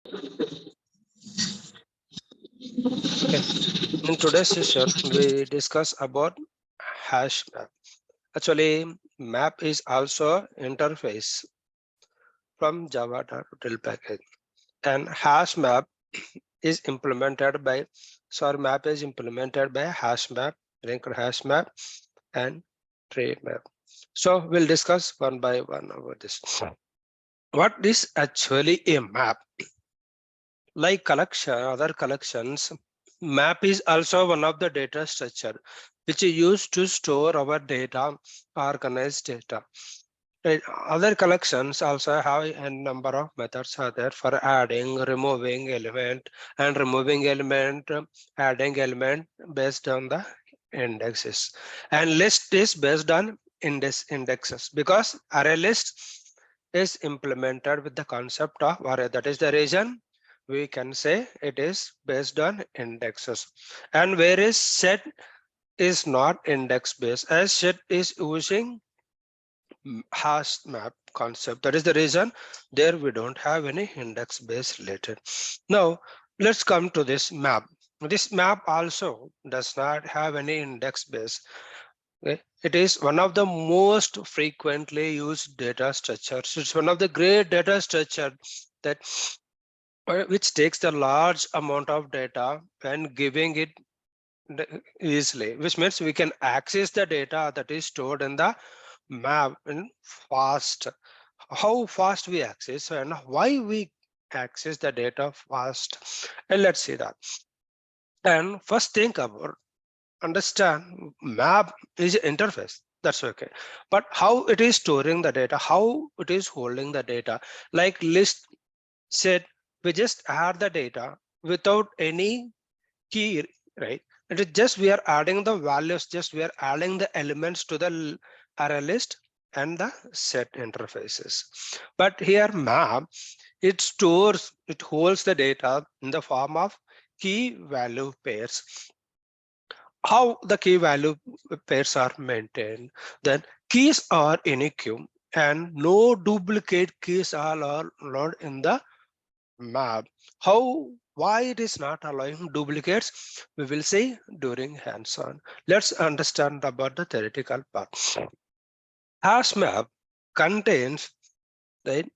Okay. In today's session, we discuss about hash map. Actually, map is also interface from Java to util package, and hash map is implemented by map is implemented by hash map, linked hash map, and trade map. So we'll discuss one by one over this. What is actually a map? Like other collections, map is also one of the data structure which is used to store our data, organize data. Right. Other collections also have a number of methods are there for adding, removing element, and removing element, adding element based on the indexes. And list is based on indexes, because array list is implemented with the concept of array. That is the reason we can say it is based on indexes. And whereas set is not index based, as set is using hash map concept. That is the reason there we don't have any index base related. Now let's come to this map. This map also does not have any index base. Okay? It is one of the most frequently used data structures. It's one of the great data structure that which takes the large amount of data and giving it easily, which means we can access the data that is stored in the map in fast. How fast we access and why we access the data fast, and let's see that. And first think about, understand map is interface, that's okay, but how it is storing the data, how it is holding the data. Like list said, we just add the data without any key, right? It is just we are adding the values, just we are adding the elements to the array list and the set interfaces. But here map, it stores, it holds the data in the form of key value pairs. How the key value pairs are maintained? Then keys are in a queue and no duplicate keys are allowed in the map. How, why it is not allowing duplicates, we will see during hands-on. Let's understand about the theoretical part. Hash map contains, right,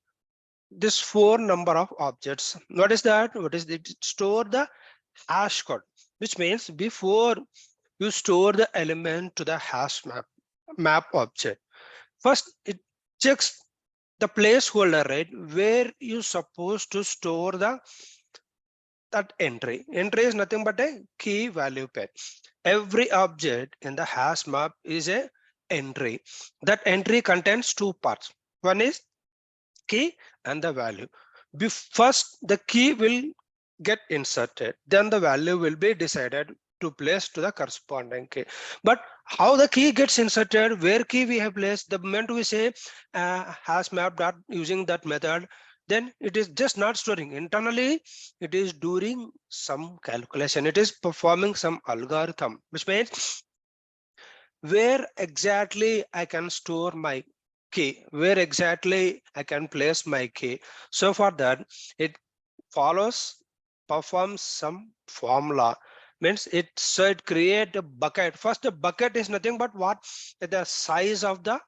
this four number of objects. What is that? What is it? Store the hash code, which means before you store the element to the hash map object, first it checks the placeholder, right, where you supposed to store the that entry. Entry is nothing but a key value pair. Every object in the hash map is a entry. That entry contains two parts. One is key and the value. First, the key will get inserted, then the value will be decided to place to the corresponding key. But how the key gets inserted, where key we have placed, the moment we say hash map dot using that method, then it is just not storing internally, it is doing some calculation, it is performing some algorithm, which means where exactly I can store my key, where exactly I can place my key. So for that, it performs some formula, means it create a bucket. First, the bucket is nothing but what? The size of the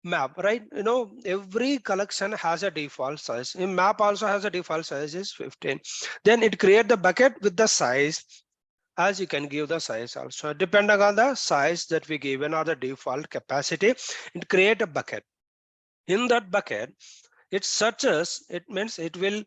map, right? You know, every collection has a default size. In map also has a default size is 15. Then it create the bucket with the size, as you can give the size also. Depending on the size that we given or the default capacity, it create a bucket. In that bucket, it searches, it means it will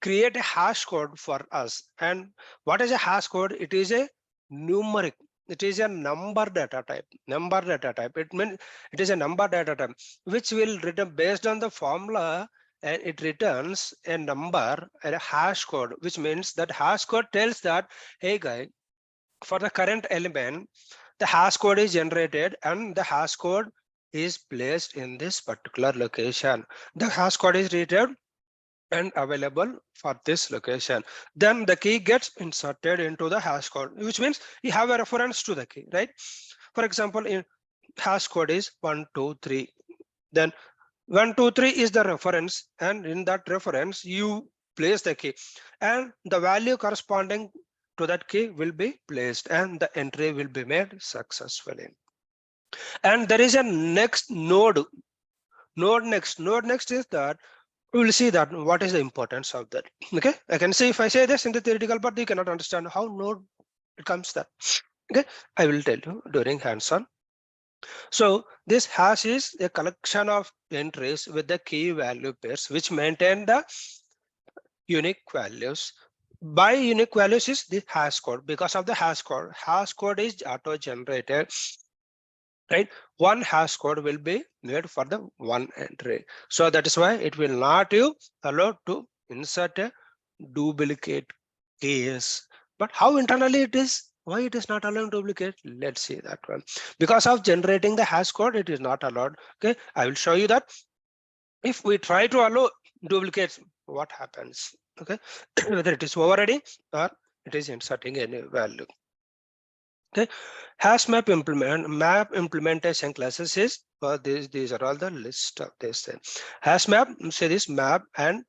create a hash code for us. And what is a hash code? It is a numeric, it is a number data type. Number data type, it means it is a number data type which will return based on the formula, and it returns a number and a hash code, which means that hash code tells that, hey guys, for the current element, the hash code is generated and the hash code is placed in this particular location. The hash code is retrieved and available for this location. Then the key gets inserted into the hash code, which means you have a reference to the key, right? For example, in hash code is 123. Then 123 is the reference, and in that reference you place the key, and the value corresponding to that key will be placed, and the entry will be made successfully. And there is a next node. Node next is that we will see that what is the importance of that. Okay, I can say if I say this in the theoretical part, you cannot understand how node it comes that. Okay, I will tell you during hands-on. So this hash is a collection of entries with the key value pairs which maintain the unique values. By unique values is the hash code. Because of the hash code is auto generated, right? One hash code will be made for the one entry. So that is why it will not you allow to insert a duplicate keys. But how internally it is? Why it is not allowing duplicate? Let's see that one. Because of generating the hash code, it is not allowed. Okay, I will show you that. If we try to allow duplicates, what happens? Okay, whether it is overriding or it is inserting any value. Okay, hash map implementation classes is these are all the list of this. Hash map, say this map and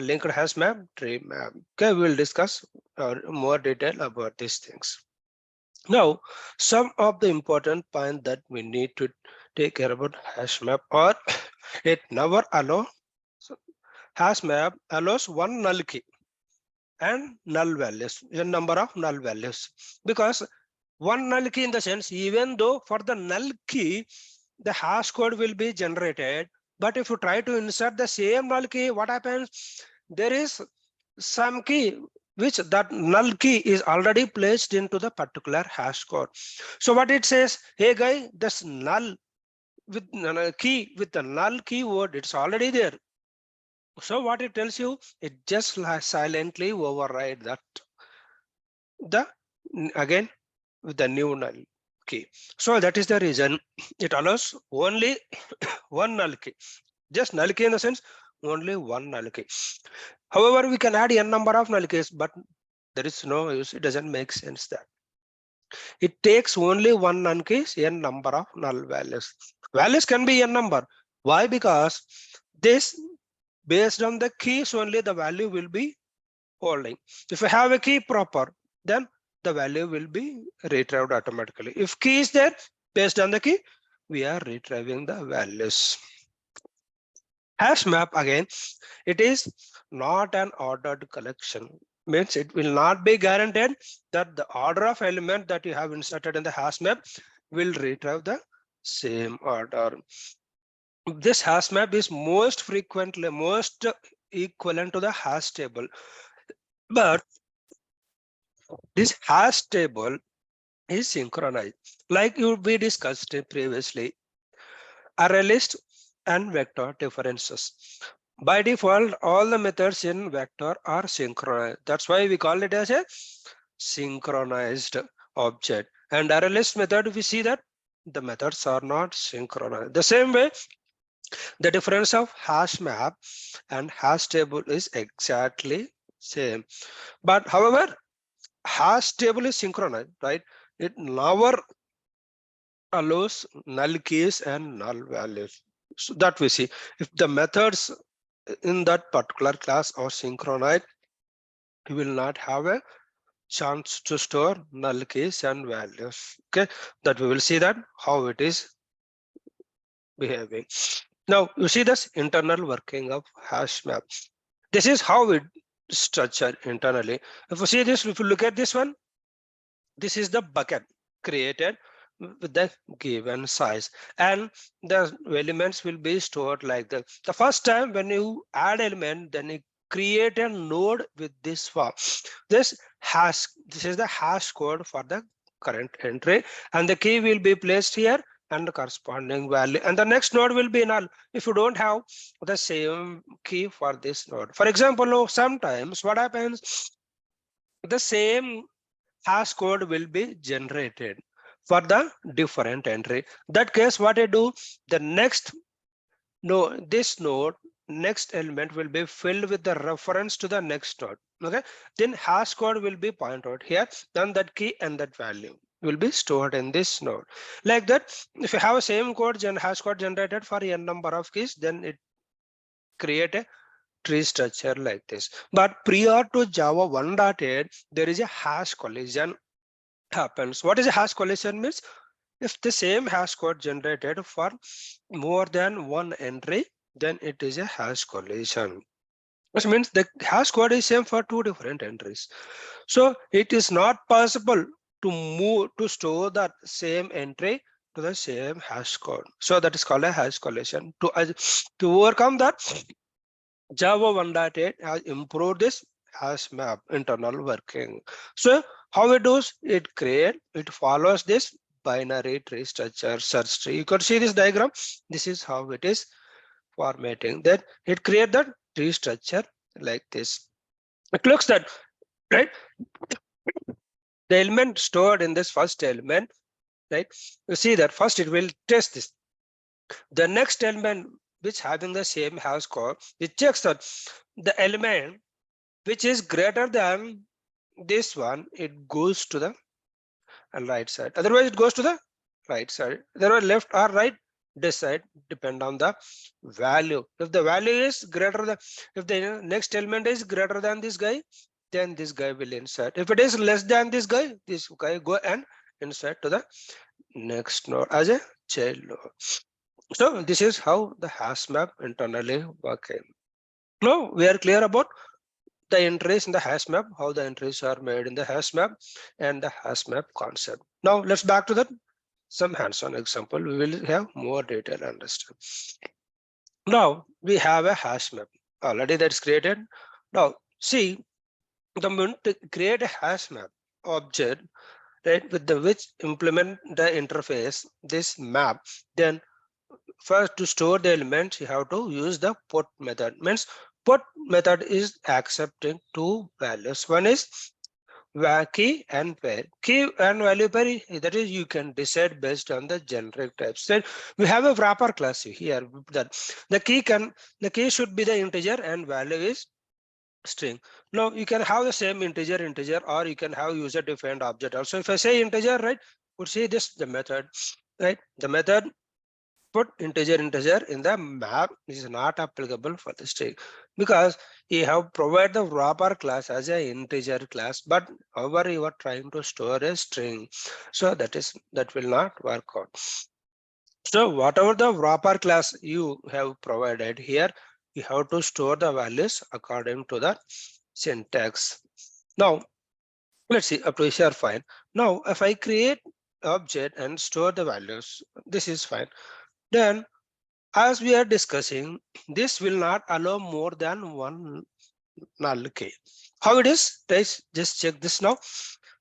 linked hash map, tree map. Okay, we will discuss more detail about these things. Now, some of the important points that we need to take care about hash map or it never allow. So hash map allows one null key and null values, a number of null values, because one null key in the sense, even though for the null key the hash code will be generated, but if you try to insert the same null key, what happens? There is some key which that null key is already placed into the particular hash code. So what it says, hey guy, this null with key with the null keyword, it's already there. So what it tells you, it just silently override that the again with the new null key. So that is the reason it allows only one null key. Just null key in the sense only one null key. However, we can add n number of null keys, but there is no use. It doesn't make sense that it takes only one null key, n number of null values. Values can be n number. Why? Because this based on the keys only the value will be holding. If you have a key proper, then the value will be retrieved automatically. If key is there, based on the key, we are retrieving the values. Hash map again, it is not an ordered collection. Means it will not be guaranteed that the order of element that you have inserted in the hash map will retrieve the same order. This hash map is most equivalent to the hash table, but this hash table is synchronized, like we discussed previously. Array list and vector differences. By default, all the methods in vector are synchronized. That's why we call it as a synchronized object. And array list method, we see that the methods are not synchronized. The same way, the difference of hash map and hash table is exactly same. But however, hash table is synchronized, right? It never allows null keys and null values. So that we see, if the methods in that particular class are synchronized, you will not have a chance to store null keys and values. Okay, that we will see that how it is behaving. Now you see this internal working of hash map. This is how it structured internally. If you see this, if you look at this one, this is the bucket created with the given size, and the elements will be stored like that. The first time when you add element, then you create a node with this form. This is the hash code for the current entry, and the key will be placed here and the corresponding value, and the next node will be null if you don't have the same key for this node. For example, sometimes what happens, the same hash code will be generated for the different entry. That case, what I do, the next node, this node, next element will be filled with the reference to the next node. Okay, then hash code will be pointed out here, then that key and that value will be stored in this node. Like that, if you have a same code, hash code generated for n number of keys, then it create a tree structure like this. But prior to Java 1.8, there is a hash collision happens. What is a hash collision means? If the same hash code generated for more than one entry, then it is a hash collision. Which means the hash code is same for two different entries. So it is not possible to store that same entry to the same hash code. So that is called a hash collision. To overcome that, Java 1.8 has improved this hash map internal working. So how it does it follows this binary tree structure search tree. You can see this diagram. This is how it is formatting. Then it creates the tree structure like this. It looks that, right? The element stored in this first element, right? You see that first it will test this. The next element which having the same hash code, it checks that the element which is greater than this one, it goes to the right side. Otherwise, it goes to the right side. Otherwise, left or right, this side depend on the value. If the value is greater than, if the next element is greater than this guy, then this guy will insert. If it is less than this guy go and insert to the next node as a child node. So this is how the hash map internally working. Now we are clear about the entries in the hash map, how the entries are made in the hash map, and the hash map concept. Now let's back to that some hands-on example. We will have more detail understand. Now we have a hash map already that's created. Now see, the moment to create a hash map object, right, with the which implement the interface this map, then first to store the elements you have to use the put method. Means put method is accepting two values. One is key and pair. Key and value pair, that is you can decide based on the generic types. Then we have a wrapper class here that the key should be the integer and value is string. Now you can have the same integer or you can have user defined object also. If I say integer, right, would see this the method, right? The method put integer in the map is not applicable for the string because you have provided the wrapper class as an integer class, but however you are trying to store a string, so that will not work out. So whatever the wrapper class you have provided here, you have to store the values according to the syntax. Now let's see, up to here fine. Now if I create object and store the values, this is fine. Then as we are discussing, this will not allow more than one null key. How it is? Let's just check this now.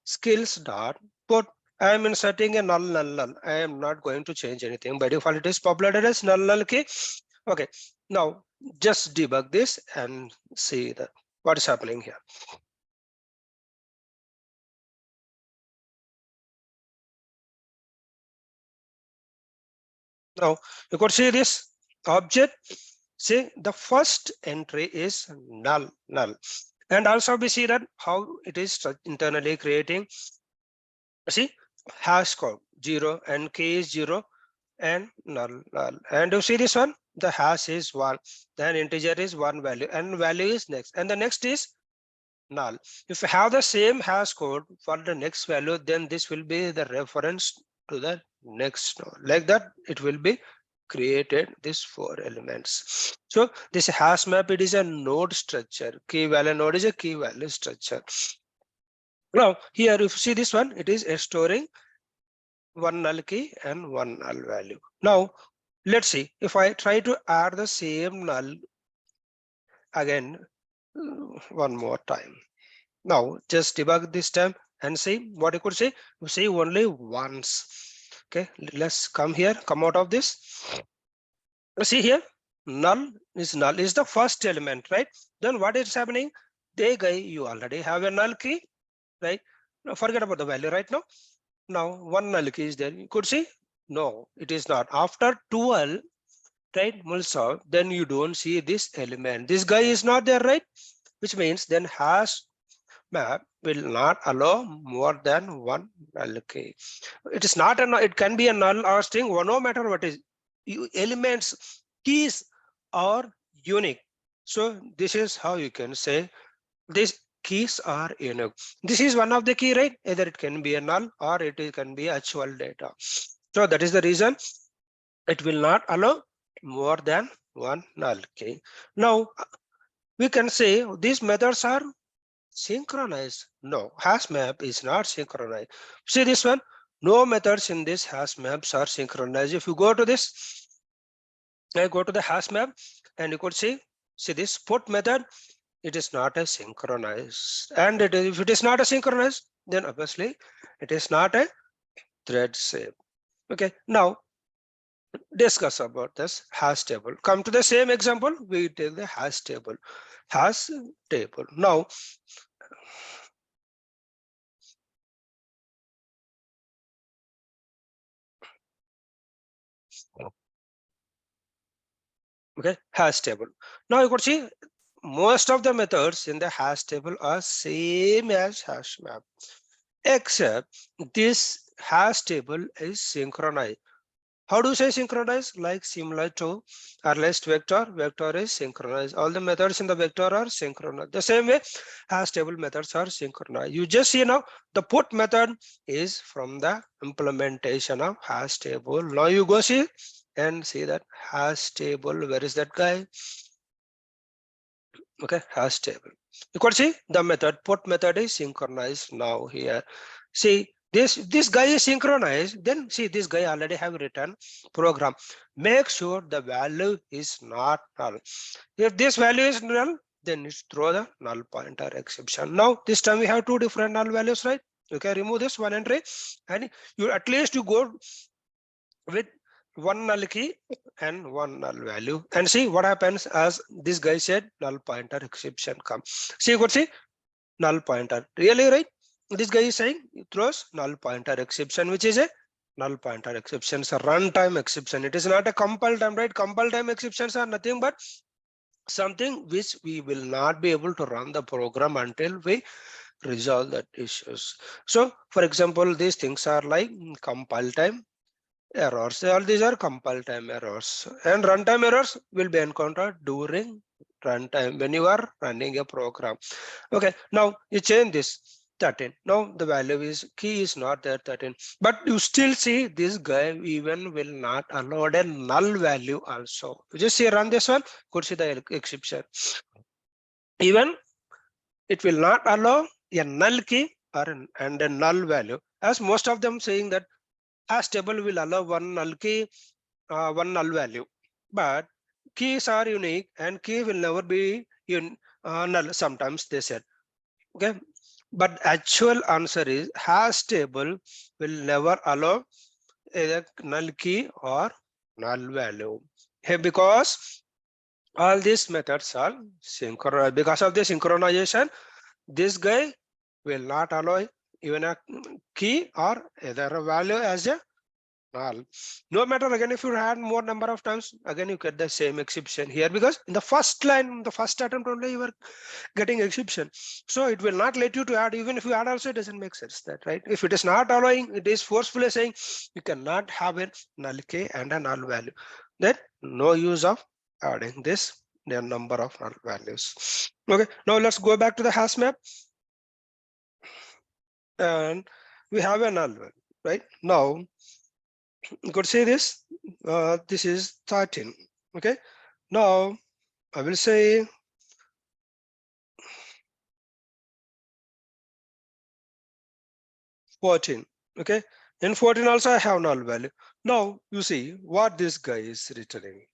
Skills dot put. I am inserting a null. I am not going to change anything. By default, it is populated as null key. Okay. Now just debug this and see that what is happening here. Now you could see this object. See, the first entry is null. And also we see that how it is internally creating. See, hash code 0 and key is 0 and null. And you see this one, the hash is 1, then integer is 1 value and value is next, and the next is null. If you have the same hash code for the next value, then this will be the reference to the next node. Like that, it will be created these 4 elements. So this hash map, it is a node structure. Key value node is a key value structure. Now here if you see this one, it is storing one null key and one null value. Now let's see if I try to add the same null again one more time. Now just debug this time and see what you could say. You see only once. Okay, let's come here, come out of this. See here, null is the first element, right? Then what is happening? You already have a null key, right? Now forget about the value right now. Now one null key is there. You could see, no, it is not. After 12, right, Mulsolve, then you don't see this element. This guy is not there, right? Which means then hash map will not allow more than one null key. It is not a, it can be a null or string, no matter what is. Elements, keys are unique. So this is how you can say these keys are unique. This is one of the key, right? Either it can be a null or can be actual data. So that is the reason it will not allow more than one null key. Now we can say these methods are synchronized. No, hash map is not synchronized. See this one, no methods in this hash maps are synchronized. If you go to this, I go to the hash map and you could see this put method, it is not a synchronized, and if it is not a synchronized, then obviously it is not a thread safe. Okay, now discuss about this hash table. Come to the same example, we take the hash table. Hash table. Now okay, hash table. Now you could see most of the methods in the hash table are same as hash map, except this hash table is synchronized. How do you say synchronized? Like similar to our list vector, vector is synchronized. All the methods in the vector are synchronized. The same way hash table methods are synchronized. You just see now the put method is from the implementation of hash table. Now you go see and see that hash table. Where is that guy? Okay, hash table. You could see the method put method is synchronized now here. See this guy is synchronized, then see this guy already have written program. Make sure the value is not null. If this value is null, then it's throw the null pointer exception. Now this time we have two different null values, right? You can remove this one entry and you at least you go with one null key and one null value and see what happens as this guy said null pointer exception come. See, you could see null pointer. Really, right? This guy is saying it throws null pointer exception, which is a null pointer exception, a runtime exception. It is not a compile time, right? Compile time exceptions are nothing but something which we will not be able to run the program until we resolve that issues. So, for example, these things are like compile time errors. All these are compile time errors, and runtime errors will be encountered during runtime when you are running a program. Okay, now you change this 13. Now the value is key is not there 13, but you still see this guy even will not allow a null value also. You just see run this one, could see the exception. Even it will not allow a null key and a null value, as most of them saying that hash table will allow one null key, one null value, but keys are unique and key will never be null. Sometimes they said, okay, but actual answer is hash table will never allow either null key or null value. Hey, because all these methods are synchronized. Because of the synchronization, this guy will not allow even a key or either a value as a null. No matter again if you add more number of times, again you get the same exception here, because in the first line, the first attempt only you were getting exception. So it will not let you to add. Even if you add also, it doesn't make sense, that right? If it is not allowing, it is forcefully saying you cannot have a null k and a null value, then no use of adding this the number of null values. Okay, now let's go back to the hash map, and we have a null value, right? Now you could say this, this is 13. Okay, now I will say 14. Okay, in 14 also I have null value. Now you see what this guy is returning.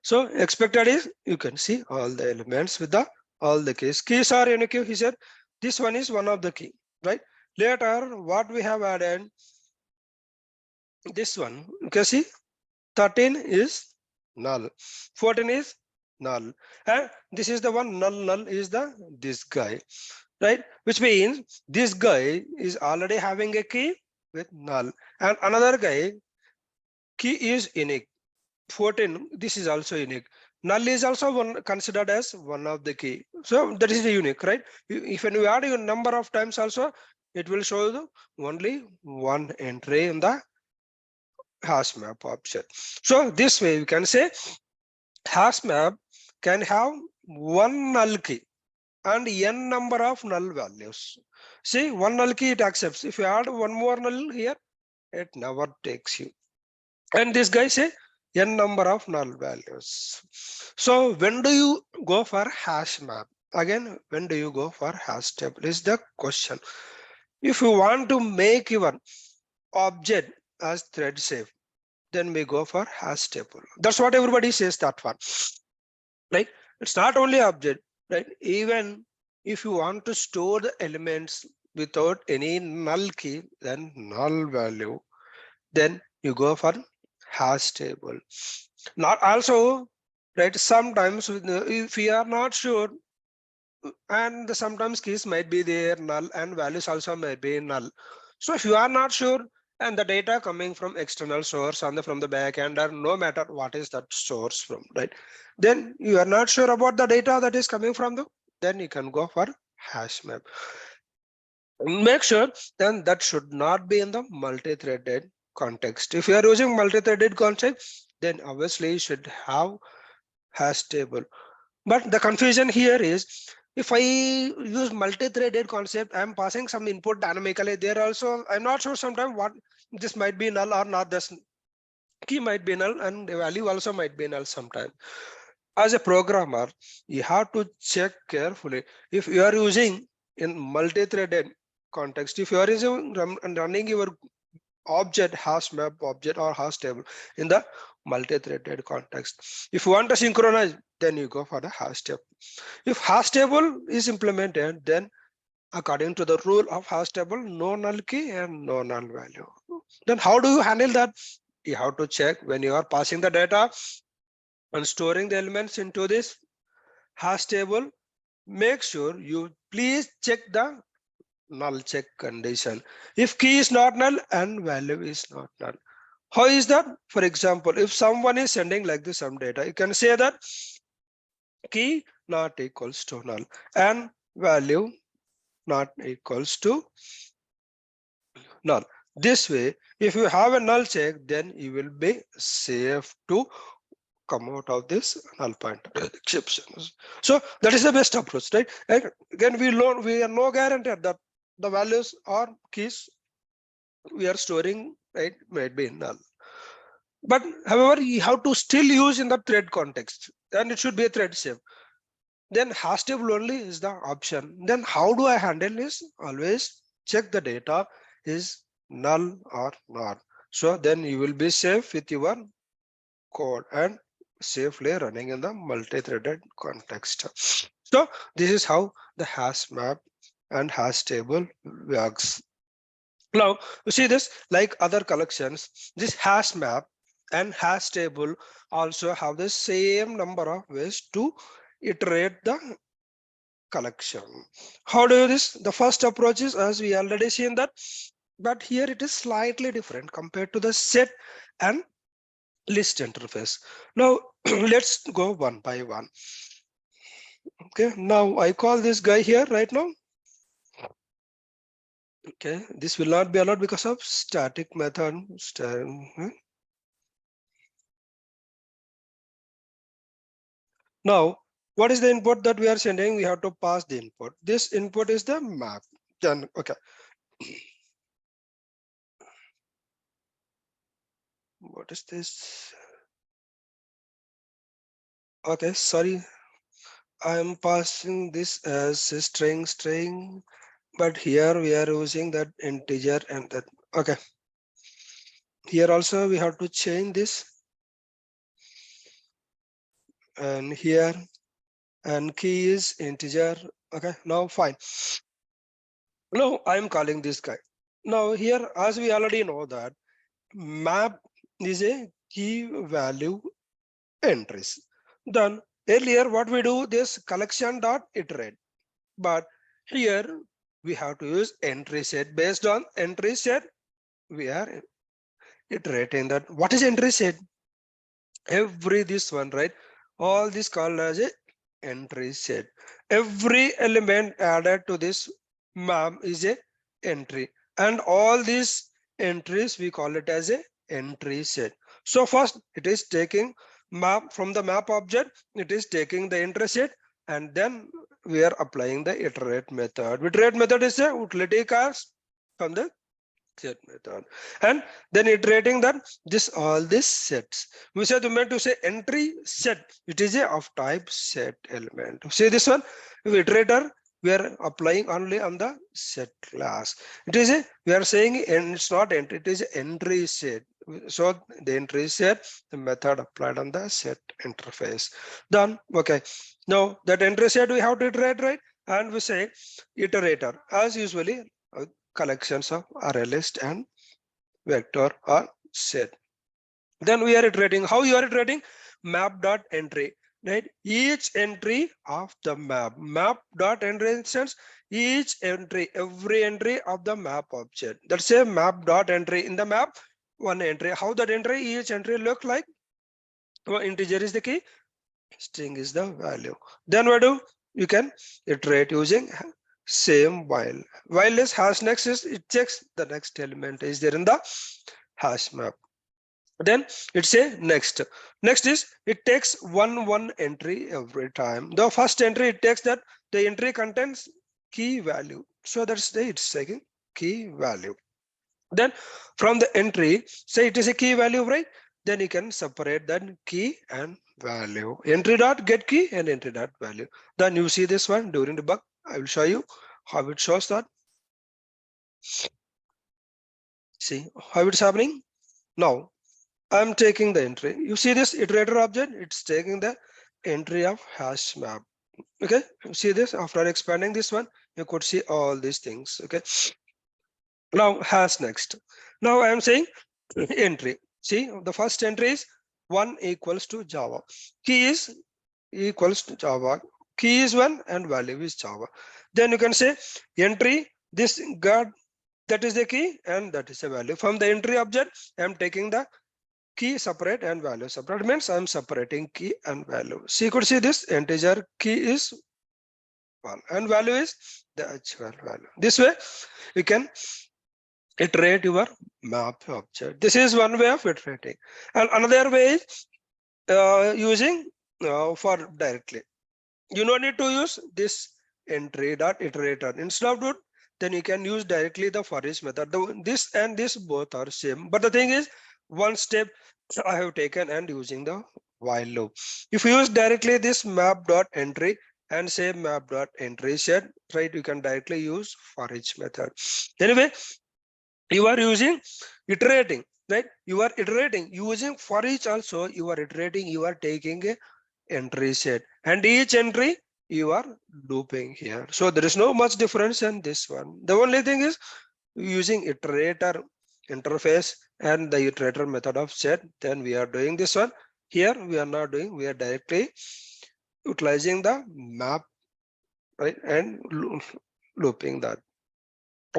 So expected is you can see all the elements with the all the keys are unique. He said this one is one of the key, right? Later what we have added, this one, you can see 13 is null, 14 is null, and this is the one null is the this guy, right? Which means this guy is already having a key with null, and another guy key is unique. 14, this is also unique. Null is also one considered as one of the key, so that is the unique, right? If when you add your number of times also, it will show you only one entry in the hash map option. So this way we can say hash map can have one null key and n number of null values. See, one null key it accepts. If you add one more null here, it never takes you. And this guy say n number of null values. So when do you go for hash map? Again, when do you go for hash table is the question. If you want to make your object as thread safe, then we go for hash table. That's what everybody says that one, right? It's not only object, right? Even if you want to store the elements without any null key, then null value, then you go for hash table. Not also, right? Sometimes if we are not sure, and sometimes keys might be there null and values also might be null. So if you are not sure and the data coming from external source and from the back end, or no matter what is that source from, right? Then you are not sure about the data that is coming from the, then you can go for hash map. Make sure then that should not be in the multi-threaded context. If you are using multi-threaded context, then obviously you should have hash table. But the confusion here is, if I use multi-threaded concept, I'm passing some input dynamically. There also, I'm not sure sometimes what this might be null or not. This key might be null and the value also might be null sometime. As a programmer, you have to check carefully. If you are using in multi-threaded context, if you are using running your object hash map object or hash table in the multi-threaded context, if you want to synchronize, then you go for the hash table. If hash table is implemented, then according to the rule of hash table, no null key and no null value. Then how do you handle that? You have to check when you are passing the data and storing the elements into this hash table. Make sure you please check the null check condition. If key is not null and value is not null. How is that? For example, if someone is sending like this some data, you can say that key not equals to null and value not equals to null. This way, if you have a null check, then you will be safe to come out of this null pointer exceptions. So that is the best approach, right? And again, we are no guarantee that the values or keys we are storing, right, might be null. But however, you have to still use in the thread context, and it should be a thread safe. Then hash table only is the option. Then how do I handle this? Always check the data is null or not. So then you will be safe with your code and safely running in the multi-threaded context. So this is how the hash map and hash table works. Now you see this, like other collections, this hash map and hash table also have the same number of ways to iterate the collection. How do this? The first approach is, as we already seen that, but here it is slightly different compared to the set and list interface. Now let's go one by one. Okay, now I call this guy here right now. Okay, this will not be allowed because of static method. Now, what is the input that we are sending? We have to pass the input. This input is the map. Then, okay. What is this? Okay, sorry. I'm passing this as a string, but here we are using that integer and that. Okay. Here also we have to change this. And here, and key is integer. Okay, now fine. Now I'm calling this guy. Now here, as we already know that map is a key value entries. Then earlier what we do, this collection dot iterate, but here we have to use entry set. Based on entry set, we are iterating that. What is entry set? Every this one, right? All this called as a entry set. Every element added to this map is a entry, and all these entries we call it as a entry set. So first it is taking map from the map object, it is taking the entry set, and then we are applying the iterate method. Iterate method is a utility class from the set method, and then iterating that this all these sets. We said we meant to say entry set. It is a of type set element. See this one, iterator. We are applying only on the set class. It is a, we are saying, and it's not entry, it is entry set. So the entry set, the method applied on the set interface. Done. Okay. Now that entry set we have to iterate, right? And we say iterator as usually collections of array list and vector or set. Then we are iterating. How you are iterating? Map dot entry, right? Each entry of the map dot entry instance, each entry, every entry of the map object. That's a map dot entry in the map. One entry. How that entry? Each entry look like? Well, integer is the key, string is the value. Then what do? You can iterate using same while. While is hash next is it checks the next element is there in the hash map. Then it's a next. Next is it takes one entry every time. The first entry it takes that the entry contains key value. So that's the it's taking key value. Then from the entry, say it is a key value, right? Then you can separate that key and value. Entry dot get key and entry dot value. Then you see this one during debug. I will show you how it shows that. See how it's happening. Now I'm taking the entry. You see this iterator object, it's taking the entry of hash map. Okay, you see this after expanding this one, you could see all these things. Okay, now hash next. Now I am saying entry. See, the first entry is 1 equals to Java. Key is equals to Java. Key is 1 and value is Java. Then you can say entry, this got, that is the key and that is the value. From the entry object, I am taking the key separate and value separate. Means I'm separating key and value. So you could see this integer key is 1 and value is the actual value. This way you can iterate your map object. This is one way of iterating, and another way is using for directly. You don't need to use this entry dot iterator. Instead of do, then you can use directly the for each method. This and this both are same, but the thing is one step I have taken and using the while loop. If you use directly this map dot entry and say map dot entry set, right, you can directly use for each method. Anyway, you are using iterating, right? You are iterating using for each also. You are iterating, you are taking a entry set, and each entry you are looping here. So there is no much difference in this one. The only thing is using iterator interface and the iterator method of set. Then we are doing this one. Here we are not doing, we are directly utilizing the map, right, and looping that.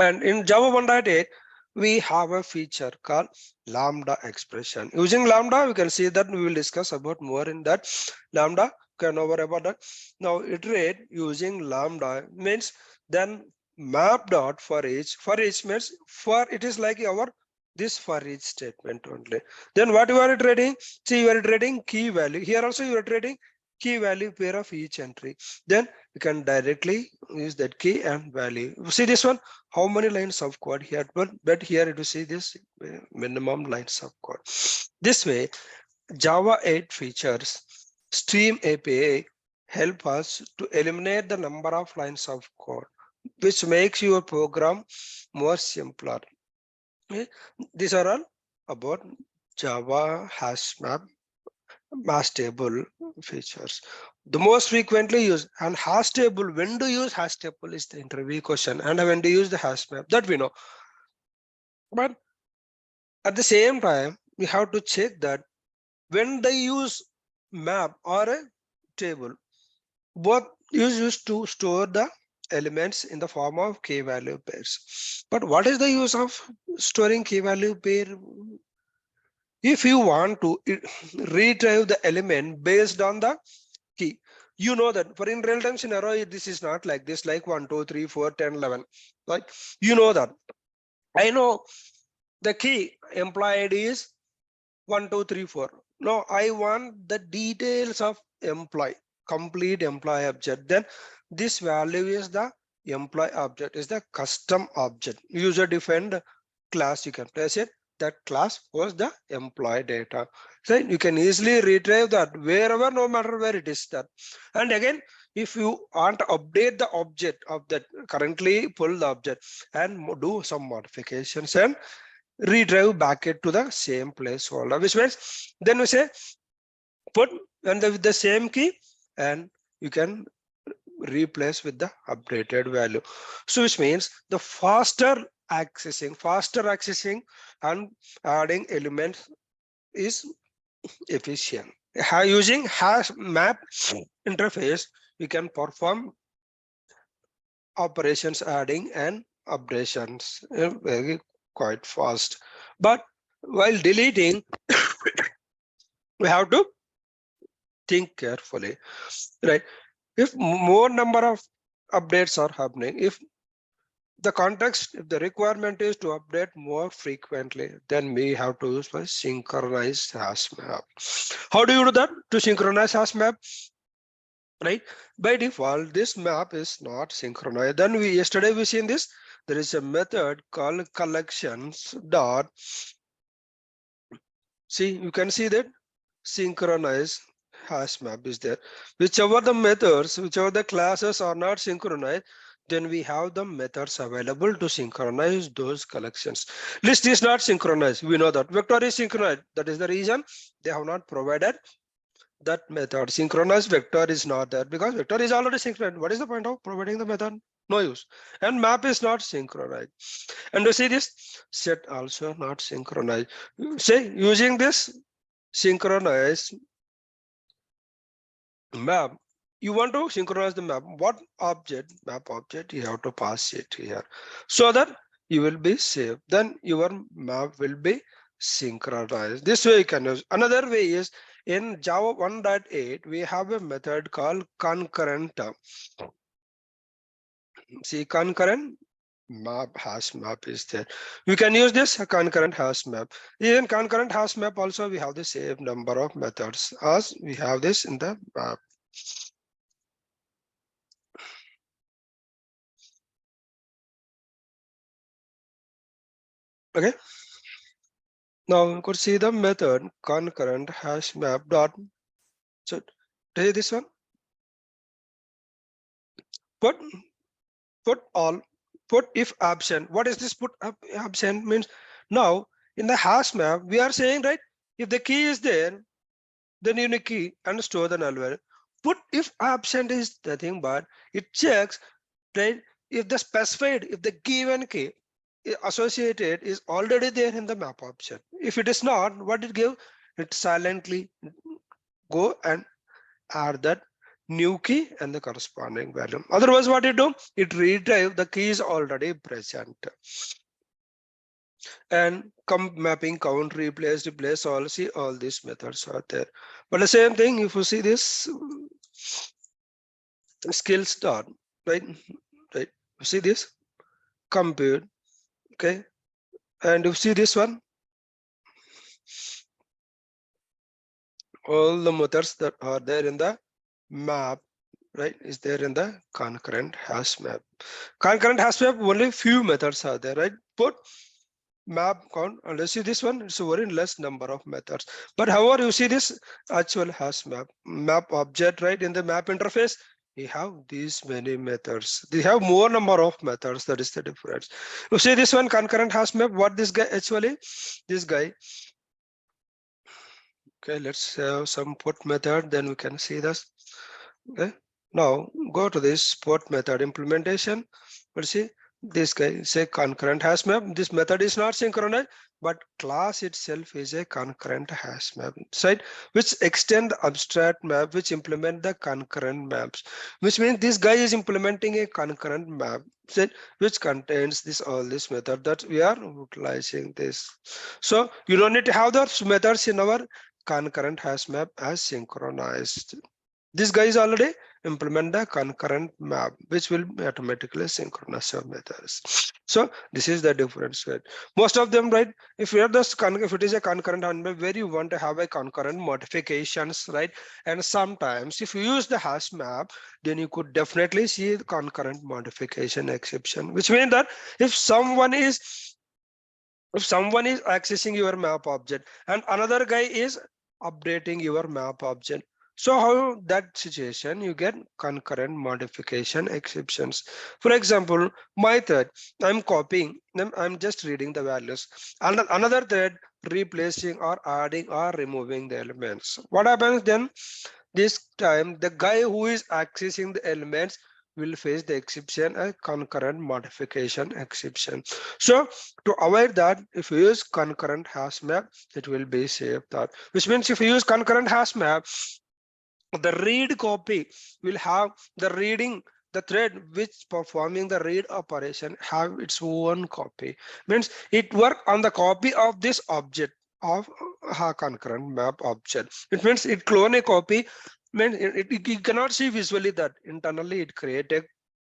And in Java 1.8 we have a feature called lambda expression. Using lambda, we can see that we will discuss about more in that. Lambda, can over about that. Now iterate using lambda means then map dot for each means for it is like our this for each statement only. Then what you are iterating? See, you are iterating key value. Here also you are iterating key value pair of each entry. Then you can directly use that key and value. See this one, how many lines of code here, but here you see this minimum lines of code. This way Java 8 features Stream API help us to eliminate the number of lines of code, which makes your program more simpler. Okay. These are all about Java hash map hash table features. The most frequently used, and hash table, when do you use hash table is the interview question, and when do you use the hash map, that we know. But at the same time, we have to check that when they use map or a table, both is used to store the elements in the form of key value pairs. But what is the use of storing key value pair? If you want to retrieve the element based on the key, you know that for in real time scenario, this is not like this, like 1, 2, 3, 4, 10, 11, right? You know that. I know the key employed is 1, 2, 3, 4. No, I want the details of employee, complete employee object. Then this value is the employee object, is the custom object. User defined class, you can place it. That class was the employee data. So you can easily retrieve that wherever, no matter where it is that. And again, if you want to update the object of that, currently pull the object and do some modifications and redrive back it to the same placeholder, which means then we say put and with the same key, and you can replace with the updated value. So which means the faster accessing and adding elements is efficient. Using hash map interface, we can perform operations adding and updations very quite fast. But while deleting, we have to think carefully, right? If more number of updates are happening, if the context, if the requirement is to update more frequently, then we have to use my synchronized hash map. How do you do that? To synchronize hash map, right? By default, this map is not synchronized. Then yesterday we seen this. There is a method called collections dot. See, you can see that synchronize hash map is there. Whichever the methods, whichever the classes are not synchronized, then we have the methods available to synchronize those collections. List is not synchronized. We know that. Vector is synchronized. That is the reason they have not provided that method. Synchronized vector is not there because vector is already synchronized. What is the point of providing the method? No use. And map is not synchronized. And you see this set also not synchronized. Say using this synchronize map, you want to synchronize the map. What object? Map object, you have to pass it here so that you will be safe. Then your map will be synchronized. This way you can use. Another way is in Java 1.8, we have a method called concurrent. See, concurrent map hash map is there. We can use this concurrent hash map. Even concurrent hash map also we have the same number of methods as we have this in the map. Okay. Now you could see the method concurrent hash map dot. So take this one. Put all. Put if absent. What is this put absent means? Now in the hash map we are saying, right, if the key is there, then unique key and store the null value. Put if absent is nothing but it checks, right, if the specified, if the given key associated is already there in the map option. If it is not, what it give? It silently go and add that new key and the corresponding value. Otherwise, what it do? It retrieve the key is already present. And mapping, count, replace all. See, all these methods are there. But the same thing, if you see this skills dot, right? Right. You see this compute, okay, and you see this one. All the methods that are there in the map, right, is there in the concurrent hash map. Concurrent hash map, only few methods are there, right? Put map count, and you see this one, it's a very less number of methods. But however, you see this actual hash map object, right, in the map interface, we have these many methods. They have more number of methods. That is the difference. You see this one concurrent hash map, what this guy actually, this guy. Okay, let's have some put method, then we can see this. Okay, now go to this put method implementation. Let's see this guy, say concurrent hash map. This method is not synchronized, but class itself is a concurrent hash map, right? Which extend the abstract map, which implement the concurrent maps, which means this guy is implementing a concurrent map, right, which contains this all this method that we are utilizing this. So you don't need to have those methods in our concurrent hash map as synchronized. This guy is already implement the concurrent map, which will be automatically synchronous your methods. So this is the difference. Right? Most of them, right? If you have this, if it is a concurrent handler where you want to have a concurrent modifications, right? And sometimes if you use the hash map, then you could definitely see the concurrent modification exception, which means that if someone is accessing your map object and another guy is updating your map object, so how that situation you get concurrent modification exceptions. For example, my thread, I'm copying them, I'm just reading the values, and another thread replacing or adding or removing the elements. What happens then? This time the guy who is accessing the elements will face the exception, a concurrent modification exception. So to avoid that, if you use concurrent hash map, it will be safe that, which means if you use concurrent hash map, the read copy will have the reading, the thread which performing the read operation have its own copy, means it work on the copy of this object of a concurrent map object. It means it clone a copy, means you cannot see visually that internally it create a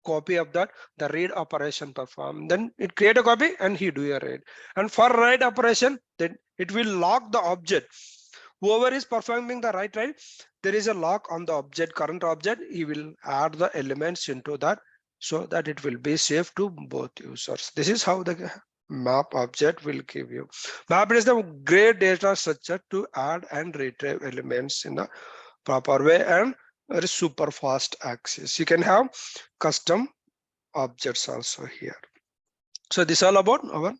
copy of that, the read operation perform, then it create a copy and he do a read, and for write operation then it will lock the object. Whoever is performing the write, there is a lock on the object, current object, he will add the elements into that so that it will be safe to both users. This is how the map object will give you. Map is the great data structure to add and retrieve elements in the proper way and very super fast access. You can have custom objects also here. So this is all about our